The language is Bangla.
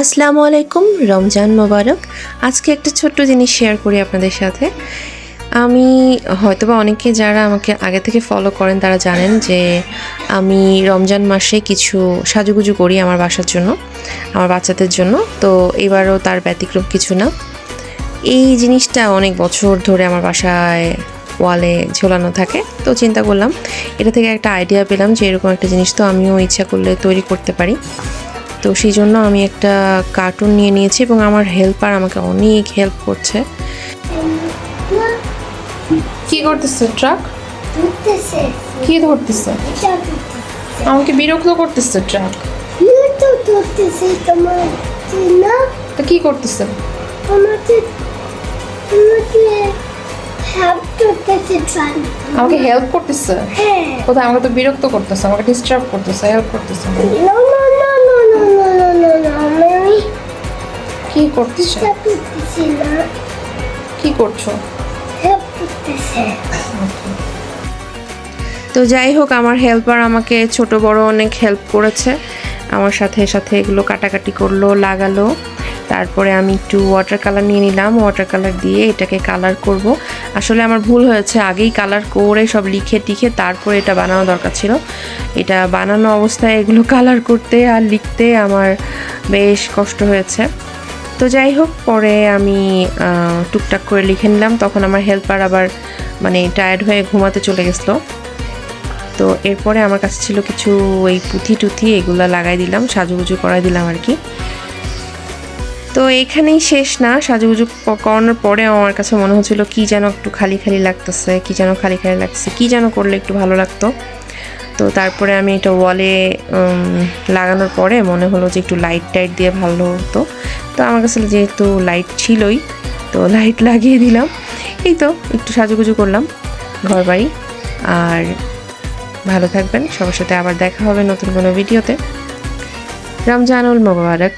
আসসালামু আলাইকুম, রমজান মোবারক। আজকে একটা ছোট্ট জিনিস শেয়ার করি আপনাদের সাথে। আমি হয়তোবা অনেকে যারা আমাকে আগে থেকে ফলো করেন তারা জানেন যে আমি রমজান মাসে কিছু সাজুগুজু করি আমার বাসার জন্য, আমার বাচ্চাদের জন্য। তো এবারও তার ব্যতিক্রম কিছু না। এই জিনিসটা অনেক বছর ধরে আমার বাসায় ওয়ালে ঝোলানো থাকে। তো চিন্তা করলাম, এটা থেকে একটা আইডিয়া পেলাম যে এরকম একটা জিনিস তো আমিও ইচ্ছা করলে তৈরি করতে পারি। তো সেই জন্য আমি একটা কার্টুন নিয়ে নিয়েছি এবং আমার হেল্পার আমাকে অনেক হেল্প করছে। কি করতেছে ট্রাক? কি ধরতেছে? আমাকে বিরক্ত করতেছে ট্রাক। তো কি করতেছে? আমাকে হেল্প করতেছে? কোথায়? আমাকে তো বিরক্ত করতেছে, আমাকে ডিস্টার্ব করতেছে, হেল্প করতেছে। কি করতেছ? কি করছো? তো যাই হোক, আমার হেল্পার আমাকে ছোট বড় অনেক হেল্প করেছে। আমার সাথে সাথে এগুলো কাটাকাটি করলো, লাগালো। তারপরে আমি একটু ওয়াটার কালার নিয়ে নিলাম, ওয়াটার কালার দিয়ে এটাকে কালার করব। আসলে আমার ভুল হয়েছে, আগেই কালার করে সব লিখে টিখে তারপরে এটা বানানো দরকার ছিল। এটা বানানো অবস্থায় এগুলো কালার করতে আর লিখতে আমার বেশ কষ্ট হয়েছে। তো যাই হোক, পরে আমি টুকটাক করে লিখে নিলাম। তখন আমার হেল্পার আবার টায়ার্ড হয়ে ঘুমাতে চলে গেছিলো। তো এরপরে আমার কাছে ছিল কিছু এই পুঁথি টুথি, এগুলো লাগাই দিলাম, সাজুগুজু করাই দিলাম আর কি। তো এখানেই শেষ না, সাজুগুজু করানোর পরে আমার কাছে মনে হচ্ছিলো কি যেন একটু খালি খালি লাগতেছে, কি যেন করলে একটু ভালো লাগতো। তো তারপরে আমি এটা ওয়ালে লাগানোর পরে মনে হলো যে একটু লাইট টাইট দিয়ে ভালো হতো। তো আমার কাছে যেহেতু লাইট ছিলই, তো লাইট লাগিয়ে দিলাম। এই তো একটু সাজুগুজু করলাম ঘর বাড়ি। আর ভালো থাকবেন, সবার সাথে আবার দেখা হবে নতুন কোনো ভিডিওতে। রমজানুল মোবারক।